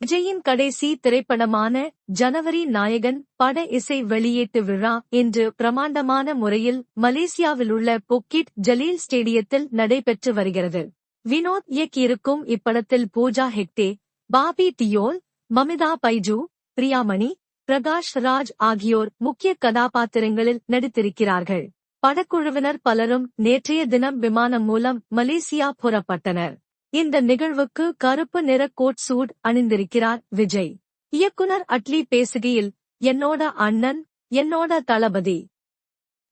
விஜயின் கடைசி திரைப்படமான ஜனவரி நாயகன் பட இசை வெளியீட்டு விழா இன்று பிரமாண்டமான முறையில் மலேசியாவிலுள்ள புக்கிட் ஜலீல் ஸ்டேடியத்தில் நடைபெற்று வருகிறது. வினோத் இயக்கியிருக்கும் இப்படத்தில் பூஜா ஹெக்டே, பாபி தியோல், மமிதா பைஜு, பிரியாமணி, பிரகாஷ் ராஜ் ஆகியோர் முக்கிய கதாபாத்திரங்களில் நடித்திருக்கிறார்கள். படக்குழுவினர் பலரும் நேற்றைய தினம் விமானம் மூலம் மலேசியா புறப்பட்டனர். இந்த நிகழ்வுக்கு கருப்பு நிற கோட் சூட் அணிந்திருக்கிறார் விஜய். இயக்குனர் அட்லி பேசுகையில், என்னோட அண்ணன், என்னோட தளபதி.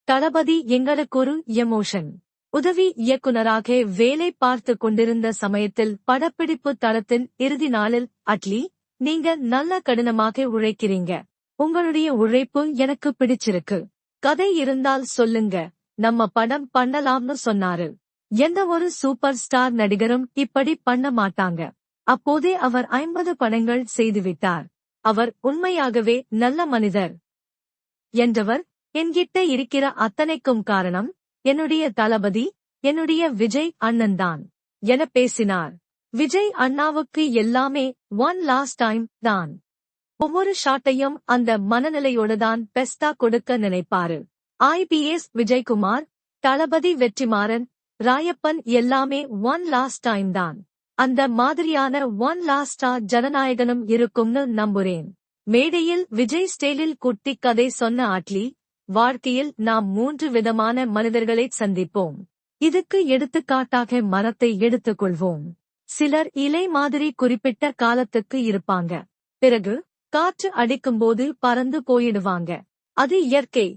தளபதி எங்களுக்கொரு எமோஷன். உதவி இயக்குனராக வேலை பார்த்து கொண்டிருந்த சமயத்தில் படப்பிடிப்பு தளத்தின் இறுதி நாளில் அட்லி, நீங்க நல்ல கடினமாக உழைக்கிறீங்க. உங்களுடைய உழைப்பு எனக்கு பிடிச்சிருக்கு. கதை இருந்தால் சொல்லுங்க, நம்ம படம் பண்ணலாம்னு சொன்னாரு. எந்த ஒரு சூப்பர் ஸ்டார் நடிகரும் இப்படி பண்ண மாட்டாங்க. அப்போதே அவர் 50 படங்கள் செய்துவிட்டார். அவர் உண்மையாகவே நல்ல மனிதர் என்றவர். என்கிட்ட இருக்கிற அத்தனைக்கும் காரணம் என்னுடைய தளபதி, என்னுடைய விஜய் அண்ணன்தான் என பேசினார். விஜய் அண்ணாவுக்கு எல்லாமே ஒன் லாஸ்ட் டைம் தான். ஒவ்வொரு ஷாட்டையும் அந்த மனநிலையோடுதான் பெஸ்டா கொடுக்க நினைப்பாரு. IPS விஜய்குமார், தளபதி வெற்றிமாறன், ராயப்பன் எல்லாமே ஒன் லாஸ்ட் டைம் தான். அந்த மாதிரியான ஒன் லாஸ்டா ஜனநாயகனும் இருக்கும்னு நம்புறேன். மேடையில் விஜய் ஸ்டைலில் குட்டி கதை சொன்ன அட்லி, வாழ்க்கையில் நாம் 3 விதமான மனிதர்களை சந்திப்போம். இதுக்கு எடுத்துக்காட்டாக மரத்தை எடுத்துக்கொள்வோம். சிலர் இலை மாதிரி குறிப்பிட்ட காலத்துக்கு இருப்பாங்க. பிறகு காற்று அடிக்கும்போது பறந்து போயிடுவாங்க. அது இயற்கை.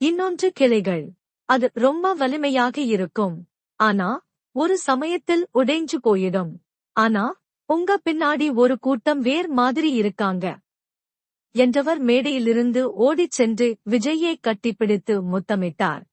இன்னொன்று கிளைகள். அது ரொம்ப வலிமையாக இருக்கும். ஆனா ஒரு சமயத்தில் உடைஞ்சு போயிடும். ஆனா உங்க பின்னாடி ஒரு கூட்டம் வேர் மாதிரி இருக்காங்க என்றவர் மேடையிலிருந்து ஓடிச் சென்று விஜய்யை கட்டிப்பிடித்து முத்தமிட்டார்.